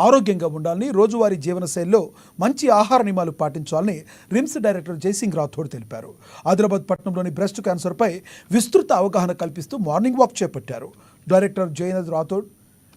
ఆరోగ్యంగా ఉండాలని, రోజువారీ జీవనశైలిలో మంచి ఆహార నియమాలు పాటించాలని రిమ్స్ డైరెక్టర్ జయసింగ్ రాథోడ్ తెలిపారు. ఆదిలాబాద్ పట్టణంలోని బ్రెస్ట్ క్యాన్సర్పై విస్తృత అవగాహన కల్పిస్తూ మార్నింగ్ వాక్ చేపట్టారు. Director Jayanath Rathod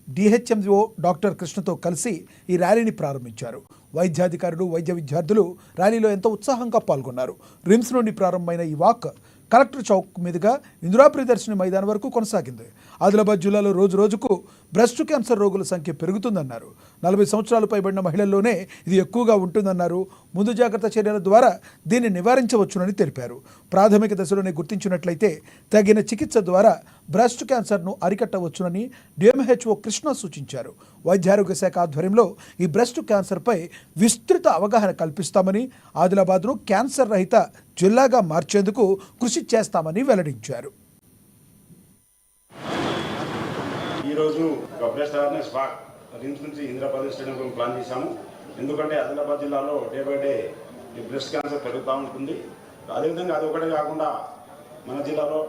DHMO doctor కృష్ణతో కలిసి ఈ ర్యాలీని ప్రారంభించారు. వైద్యాధికారులు, వైద్య విద్యార్థులు ర్యాలీలో ఎంతో ఉత్సాహంగా పాల్గొన్నారు. రిమ్స్ నుండి ప్రారంభమైన ఈ వాక్ కలెక్టర్ చౌక్ మీదుగా ఇందిరా ప్రియదర్శిని మైదానం వరకు కొనసాగింది. ఆదిలాబాద్ జిల్లాలో రోజు రోజుకు బ్రెస్ట్ క్యాన్సర్ రోగుల సంఖ్య పెరుగుతుందన్నారు. 40 సంవత్సరాలు పైబడిన మహిళల్లోనే ఇది ఎక్కువగా ఉంటుందన్నారు. ముందు జాగ్రత్త చర్యల ద్వారా దీన్ని నివారించవచ్చునని తెలిపారు. ప్రాథమిక దశలోనే గుర్తించినట్లయితే తగిన చికిత్స ద్వారా బ్రెస్ట్ క్యాన్సర్ను అరికట్టవచ్చునని డిఎంహెచ్ఓ కృష్ణ సూచించారు. వైద్యారోగ్య శాఖ ఆధ్వర్యంలో ఈ బ్రెస్ట్ క్యాన్సర్పై విస్తృత అవగాహన కల్పిస్తామని, ఆదిలాబాద్ను క్యాన్సర్ రహిత జిల్లాగా మార్చేందుకు కృషి చేస్తామని వెల్లడించారు. ఈరోజు బ్రెస్ట్ అవేర్నెస్ వాక్ రిమ్స్ నుంచి ఇందిరాబాద్ స్టేడియం ప్లాన్ చేశాము. ఎందుకంటే ఆదిలాబాద్ జిల్లాలో డే బై డే ఈ బ్రెస్ట్ క్యాన్సర్ పెరుగుతూ ఉంటుంది. అదేవిధంగా అది ఒకటే కాకుండా మన జిల్లాలో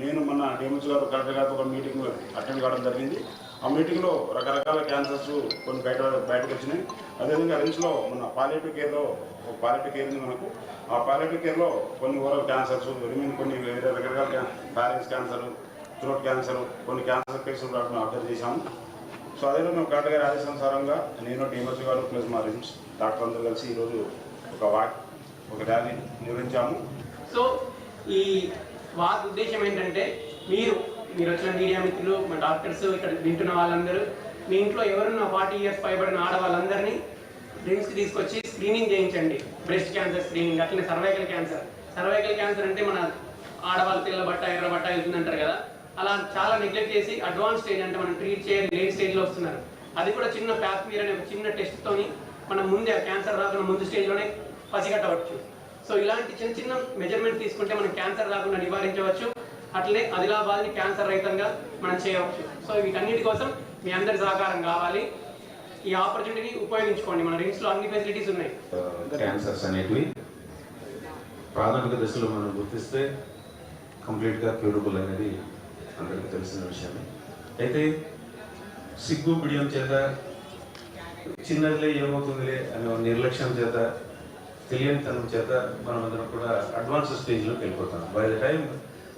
నేను మొన్న డిఎంహెచ్ గారు కలెక్టర్ గారితో ఒక మీటింగ్ అటెండ్ కావడం జరిగింది. ఆ మీటింగ్లో రకరకాల క్యాన్సర్స్ కొన్ని బయటకు వచ్చినాయి. అదేవిధంగా రిమ్స్లో మన పాలియేటివ్ కేర్లో ఒక పాలియేటివ్ కేర్ ఉంది మనకు. ఆ పాలియేటివ్ కేర్లో కొన్ని ఓరల్ క్యాన్సర్స్, కొన్ని వేరే రకరకాల ప్యారెంట్స్ క్యాన్సర్, థ్రోట్ క్యాన్సర్, కొన్ని క్యాన్సర్ కేసులు అబ్జర్వ్ చేశాము. సో అదే మేము కలెక్టర్ గారి ఆదేశానుసారంగా నేను డిఎంహెచ్ గారు ప్లస్ మా రిమ్స్ డాక్టర్ అందరూ కలిసి ఈరోజు ఒక ర్యాలీ నిర్వహించాము. సో ఈ వాక్ ఉద్దేశం ఏంటంటే మీరు వచ్చిన మీడియా మిత్రులు, మా డాక్టర్స్, ఇక్కడ వింటున్న వాళ్ళందరూ మీ ఇంట్లో ఎవరున్న 40 years పైబడిన ఆడవాళ్ళందరినీ రిమ్స్కి తీసుకొచ్చి స్క్రీనింగ్ చేయించండి. బ్రెస్ట్ క్యాన్సర్ స్క్రీనింగ్, అట్లనే సర్వైకల్ క్యాన్సర్ అంటే మన ఆడవాళ్ళు తెల్ల బట్ట ఎర్ర బట్ట వెళ్తుందంటారు కదా, అలా చాలా నెగ్లెక్ట్ చేసి అడ్వాన్స్ స్టేజ్ అంటే మనం ట్రీట్ చేయాలి లేట్ స్టేజ్లో వస్తున్నారు. అది కూడా చిన్న ప్యాస్మీర్ అనే ఒక చిన్న టెస్ట్తోని మనం ముందే క్యాన్సర్ రాకుండా ముందు స్టేజ్లోనే పసిగట్టవచ్చు. సో ఇలాంటి చిన్న చిన్న మెజర్మెంట్ తీసుకుంటే మనం క్యాన్సర్ రాకుండా నివారించవచ్చు. అట్లనే ఆదిలాబాద్ని క్యాన్సర్ రహితంగా మనం చేయవచ్చు. సో వీటన్నిటి కోసం మీ అందరి సహకారం కావాలి. ఈ ఆపర్చునిటీని ఉపయోగించుకోండి. మన రిమ్స్లో అన్ని ఫెసిలిటీస్ ఉన్నాయి. క్యాన్సర్స్ అనేటివి ప్రాథమిక దశలో మనం గుర్తిస్తే కంప్లీట్గా క్యూరబుల్ అనేది అందరికీ తెలిసిన విషయమే. అయితే సిగ్గు బిడియం చేత, చిన్నదిలే ఏమవుతుందిలే అనే నిర్లక్ష్యం చేత, తెలియనితనం చేత మనం అందరం కూడా అడ్వాన్స్ స్టేజ్లోకి వెళ్ళిపోతాం. బై ద టైం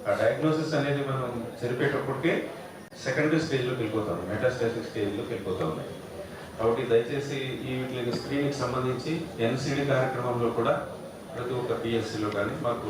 ఆ డయాగ్నోసిస్ అనేది మనం సరిపోయేటప్పటికే సెకండరీ స్టేజ్లోకి వెళ్ళిపోతాం, మెటాస్టాటిక్ స్టేజ్లోకి వెళ్ళిపోతాం. కాబట్టి దయచేసి ఈ వీటికి స్క్రీనింగ్కి సంబంధించి ఎన్సిడి కార్యక్రమంలో కూడా ప్రతి ఒక్క పిఎస్సిలో కానీ మాకు